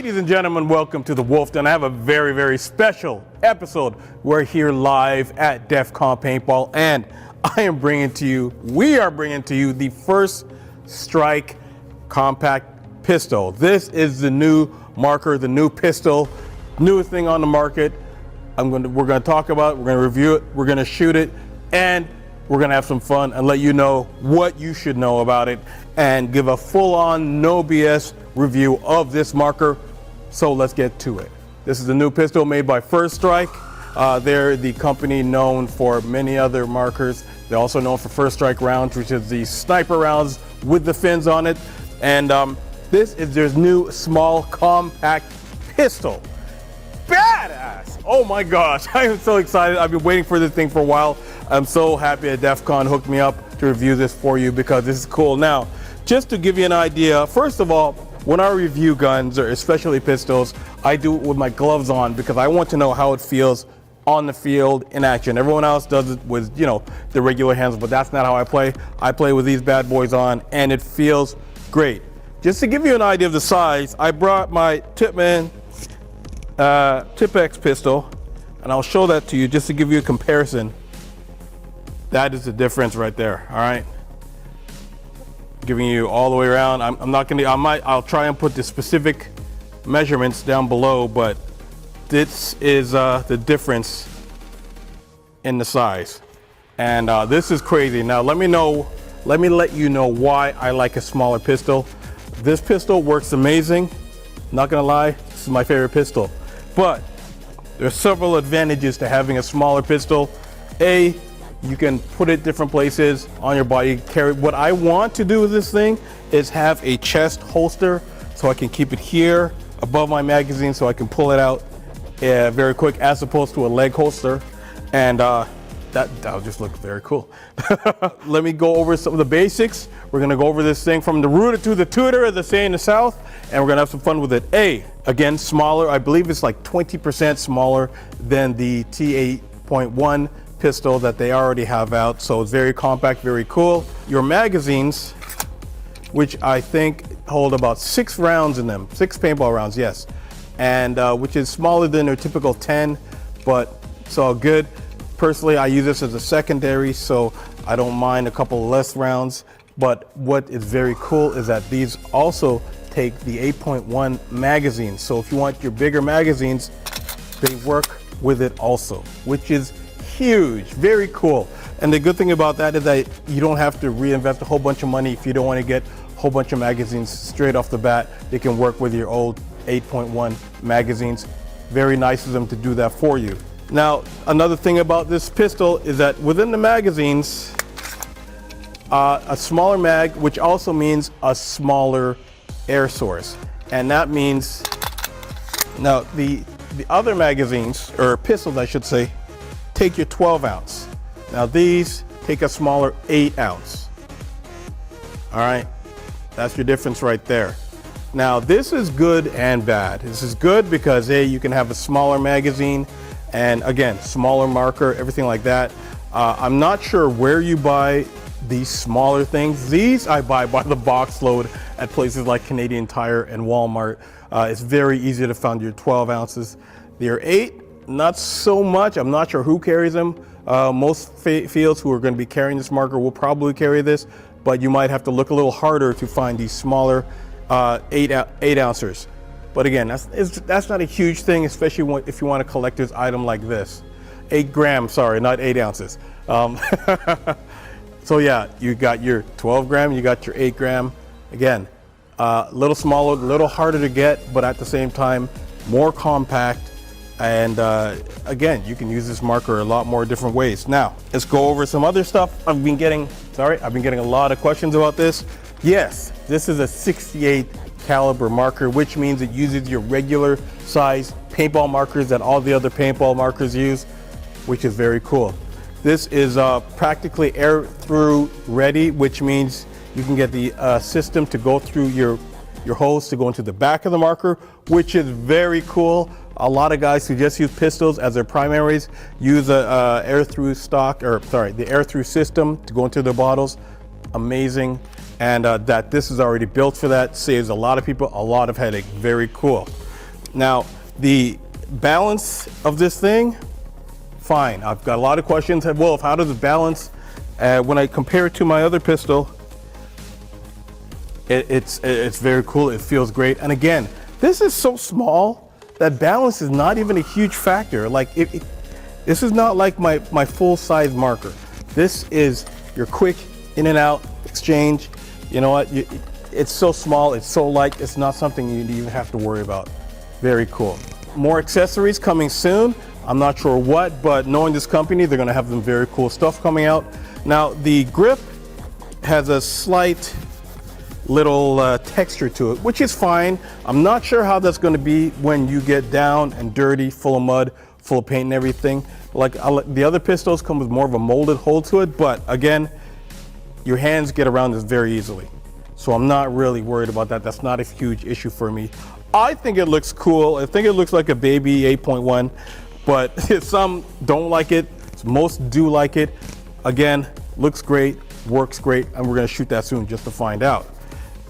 Ladies and gentlemen, welcome to The Wolf. And I have a very, very special episode. We're here live at DEF CON Paintball, and we are bringing to you the First Strike compact pistol. This is the new marker, the new pistol, newest thing on the market. We're going to talk about it, we're going to review it, we're going to shoot it, and we're going to have some fun and let you know what you should know about it and give a full-on, no BS review of this marker. So let's get to it. This is a new pistol made by First Strike. They're the company known for many other markers. They're also known for First Strike rounds, which is the sniper rounds with the fins on it. And this is their new small compact pistol. Badass! Oh my gosh, I am so excited. I've been waiting for this thing for a while. I'm so happy that DEF CON hooked me up to review this for you because this is cool. Now, just to give you an idea, first of all, when I review guns, or especially pistols, I do it with my gloves on because I want to know how it feels on the field in action. Everyone else does it with, the regular hands, but that's not how I play. I play with these bad boys on, and it feels great. Just to give you an idea of the size, I brought my Tipman Tip-X pistol, and I'll show that to you just to give you a comparison. That is the difference right there, all right? Giving you all the way around. I'll try and put the specific measurements down below, but this is the difference in the size. And this is crazy. Now let me let you know why I like a smaller pistol. This pistol works amazing. Not gonna lie, this is my favorite pistol. But there's several advantages to having a smaller pistol. You can put it different places on your body, carry. What I want to do with this thing is have a chest holster so I can keep it here above my magazine so I can pull it out very quick, as opposed to a leg holster. And that'll just look very cool. Let me go over some of the basics. We're gonna go over this thing from the rooter to the tutor, as they say in the South, and we're gonna have some fun with it. Again, smaller. I believe it's like 20% smaller than the T8.1 pistol that they already have out, so it's very compact, very cool. Your magazines, which I think hold about 6 rounds in them, 6 paintball rounds, yes, and which is smaller than their typical 10, but it's all good. Personally, I use this as a secondary, so I don't mind a couple less rounds. But what is very cool is that these also take the 8.1 magazine, so if you want your bigger magazines, they work with it also, which is huge, very cool. And the good thing about that is that you don't have to reinvest a whole bunch of money if you don't want to get a whole bunch of magazines straight off the bat. They can work with your old 8.1 magazines. Very nice of them to do that for you. Now, another thing about this pistol is that within the magazines, a smaller mag, which also means a smaller air source. And that means, now the other magazines, or pistols I should say, take your 12 ounce. Now these take a smaller 8 ounce. All right, that's your difference right there. Now this is good and bad. This is good because you can have a smaller magazine, and again, smaller marker, everything like that. I'm not sure where you buy these smaller things. These I buy by the box load at places like Canadian Tire and Walmart. It's very easy to find your 12 ounces. Your 8, not so much. I'm not sure who carries them. Most fields who are going to be carrying this marker will probably carry this, but you might have to look a little harder to find these smaller 8 ouncers. But again, that's not a huge thing, especially if you want a collector's item like this. 8 grams, sorry, not 8 ounces. So yeah, you got your 12 gram, you got your 8 gram. Again, a little smaller, a little harder to get, but at the same time, more compact. And again, you can use this marker a lot more different ways. Now, let's go over some other stuff. I've been getting a lot of questions about this. Yes, this is a 68 caliber marker, which means it uses your regular size paintball markers that all the other paintball markers use, which is very cool. This is practically air through ready, which means you can get the system to go through your hose to go into the back of the marker, which is very cool. A lot of guys who just use pistols as their primaries use a air through the air through system to go into their bottles. Amazing. And that this is already built for that saves a lot of people a lot of headache. Very cool. Now, the balance of this thing, fine. I've got a lot of questions. Wolf, how does it balance? When I compare it to my other pistol, it's very cool. It feels great. And again, this is so small that balance is not even a huge factor. Like this is not like my full size marker. This is your quick in and out exchange. You know what? It's so small, it's so light, it's not something you even have to worry about. Very cool. More accessories coming soon. I'm not sure what, but knowing this company, they're gonna have some very cool stuff coming out. Now, the grip has a slight little texture to it, which is fine. I'm not sure how that's gonna be when you get down and dirty, full of mud, full of paint and everything. Like the other pistols come with more of a molded hole to it, but again, your hands get around this very easily. So I'm not really worried about that. That's not a huge issue for me. I think it looks cool. I think it looks like a baby 8.1, but some don't like it. Most do like it. Again, looks great, works great, and we're gonna shoot that soon just to find out.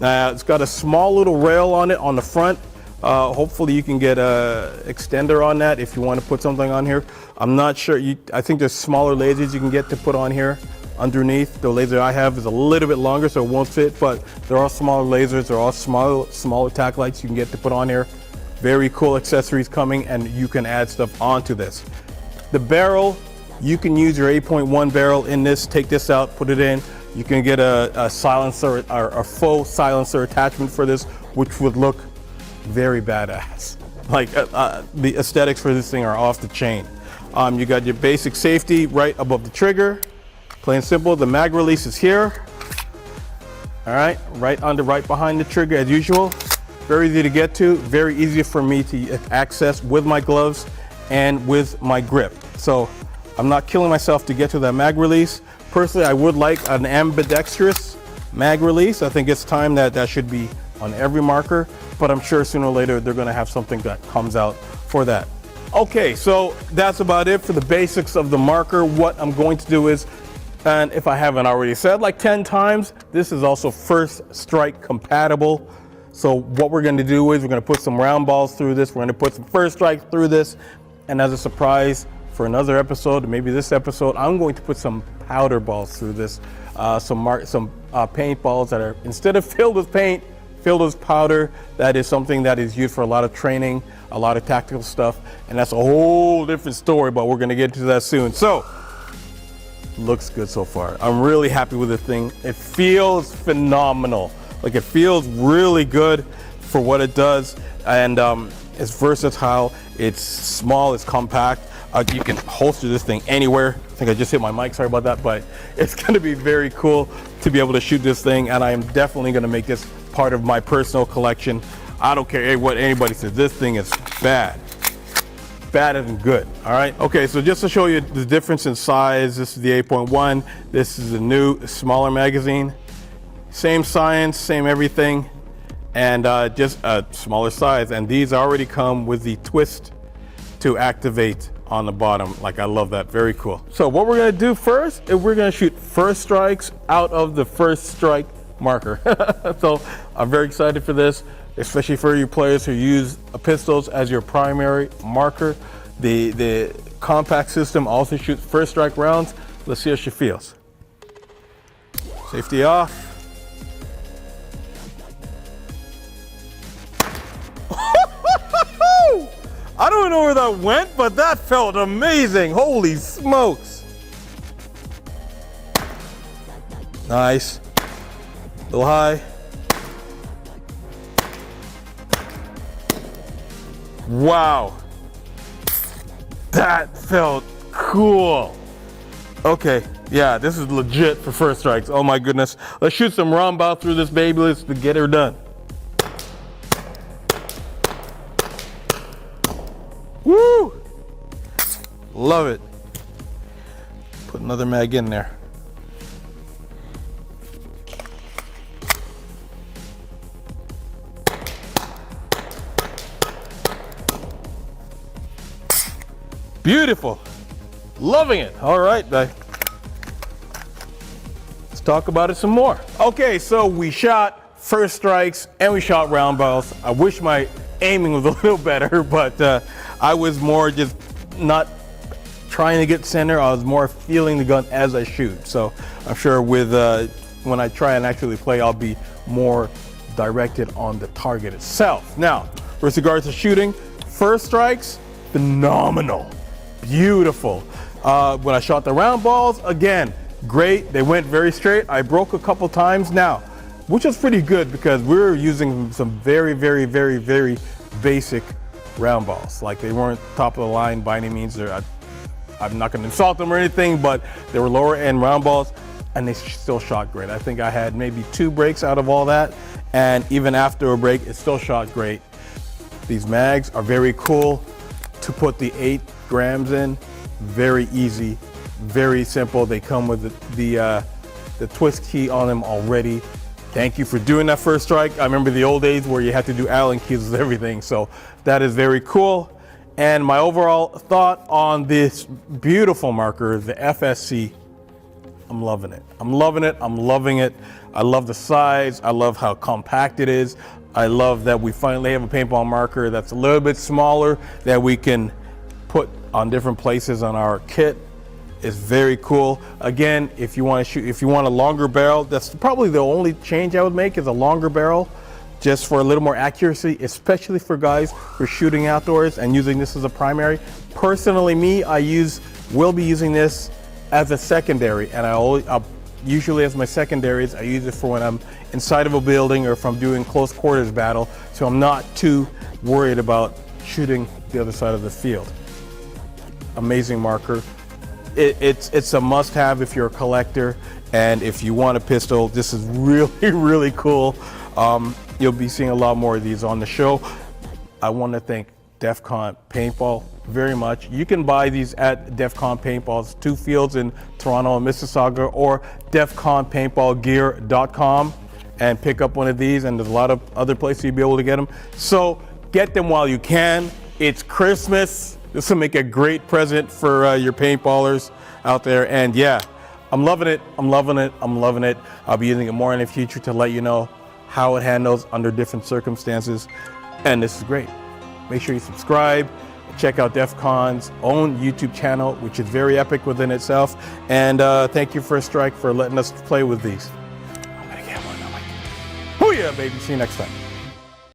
It's got a small little rail on it on the front. Hopefully you can get a extender on that if you want to put something on here. I'm not sure. I think there's smaller lasers you can get to put on here underneath. The laser I have is a little bit longer, so it won't fit, but there are smaller lasers. There are smaller tack lights you can get to put on here. Very cool accessories coming, and you can add stuff onto this. The barrel, you can use your 8.1 barrel in this. Take this out, put it in. You can get a silencer or a faux silencer attachment for this, which would look very badass. Like the aesthetics for this thing are off the chain. You got your basic safety right above the trigger. Plain simple. The mag release is here. All right, right behind the trigger as usual. Very easy to get to. Very easy for me to access with my gloves and with my grip. So I'm not killing myself to get to that mag release. Personally, I would like an ambidextrous mag release. I think it's time that should be on every marker, but I'm sure sooner or later they're gonna have something that comes out for that. Okay, so that's about it for the basics of the marker. What I'm going to do is, and if I haven't already said like 10 times, this is also first strike compatible. So what we're gonna do is we're gonna put some round balls through this. We're gonna put some first strike through this. And as a surprise for another episode, maybe this episode, I'm going to put some powder balls through this. Some paintballs that are, instead of filled with paint, filled with powder. That is something that is used for a lot of training, a lot of tactical stuff. And that's a whole different story, but we're gonna get to that soon. So, looks good so far. I'm really happy with this thing. It feels phenomenal. Like it feels really good for what it does. And it's versatile, it's small, it's compact. You can holster this thing anywhere. I think I just hit my mic, sorry about that, but it's gonna be very cool to be able to shoot this thing, and I am definitely gonna make this part of my personal collection. I don't care what anybody says, this thing is bad. Bad and good, all right? Okay, so just to show you the difference in size, this is the 8.1, this is the new, smaller magazine. Same science, same everything, and just a smaller size. And these already come with the twist to activate on the bottom. Like, I love that, very cool. So what we're gonna do first is we're gonna shoot first strikes out of the first strike marker. So I'm very excited for this, especially for you players who use pistols as your primary marker. The compact system also shoots first strike rounds. Let's see how she feels. Safety off. I don't know where that went, but that felt amazing. Holy smokes. Nice. A little high. Wow. That felt cool. Okay, yeah, this is legit for first strikes. Oh my goodness. Let's shoot some roundabout through this baby. Let's get her done. Woo! Love it. Put another mag in there. Beautiful. Loving it. All right, let's talk about it some more. Okay, so we shot first strikes and we shot round balls. I wish my aiming was a little better, but I was more just not trying to get center. I was more feeling the gun as I shoot. So I'm sure with when I try and actually play, I'll be more directed on the target itself. Now, with regards to shooting, first strikes, phenomenal, beautiful. When I shot the round balls, again, great. They went very straight. I broke a couple times now, which is pretty good because we were using some very, very, very, very basic round balls. Like they weren't top of the line by any means. I'm not going to insult them or anything, but they were lower end round balls and they still shot great. I think I had maybe 2 breaks out of all that. And even after a break, it still shot great. These mags are very cool to put the 8 grams in. Very easy, very simple. They come with the twist key on them already. Thank you for doing that first strike. I remember the old days where you had to do Allen keys with everything. So that is very cool. And my overall thought on this beautiful marker, the FSC, I'm loving it. I'm loving it. I'm loving it. I love the size. I love how compact it is. I love that we finally have a paintball marker that's a little bit smaller that we can put on different places on our kit. It's very cool. Again, if you want to shoot, if you want a longer barrel, that's probably the only change I would make is a longer barrel, just for a little more accuracy, especially for guys who are shooting outdoors and using this as a primary. Personally, me, will be using this as a secondary, and I'll usually as my secondaries, I use it for when I'm inside of a building or if I'm doing close quarters battle, so I'm not too worried about shooting the other side of the field. Amazing marker. It's a must-have if you're a collector, and if you want a pistol, this is really, really cool. You'll be seeing a lot more of these on the show. I want to thank DEF CON Paintball very much. You can buy these at DEF CON Paintball's 2 fields in Toronto and Mississauga, or defconpaintballgear.com, and pick up one of these, and there's a lot of other places you'll be able to get them. So get them while you can. It's Christmas. This will make a great present for your paintballers out there. And yeah, I'm loving it. I'm loving it. I'm loving it. I'll be using it more in the future to let you know how it handles under different circumstances. And this is great. Make sure you subscribe. Check out DEF CON's own YouTube channel, which is very epic within itself. And thank you First Strike for letting us play with these. I'm gonna get one. Oh yeah, baby. See you next time.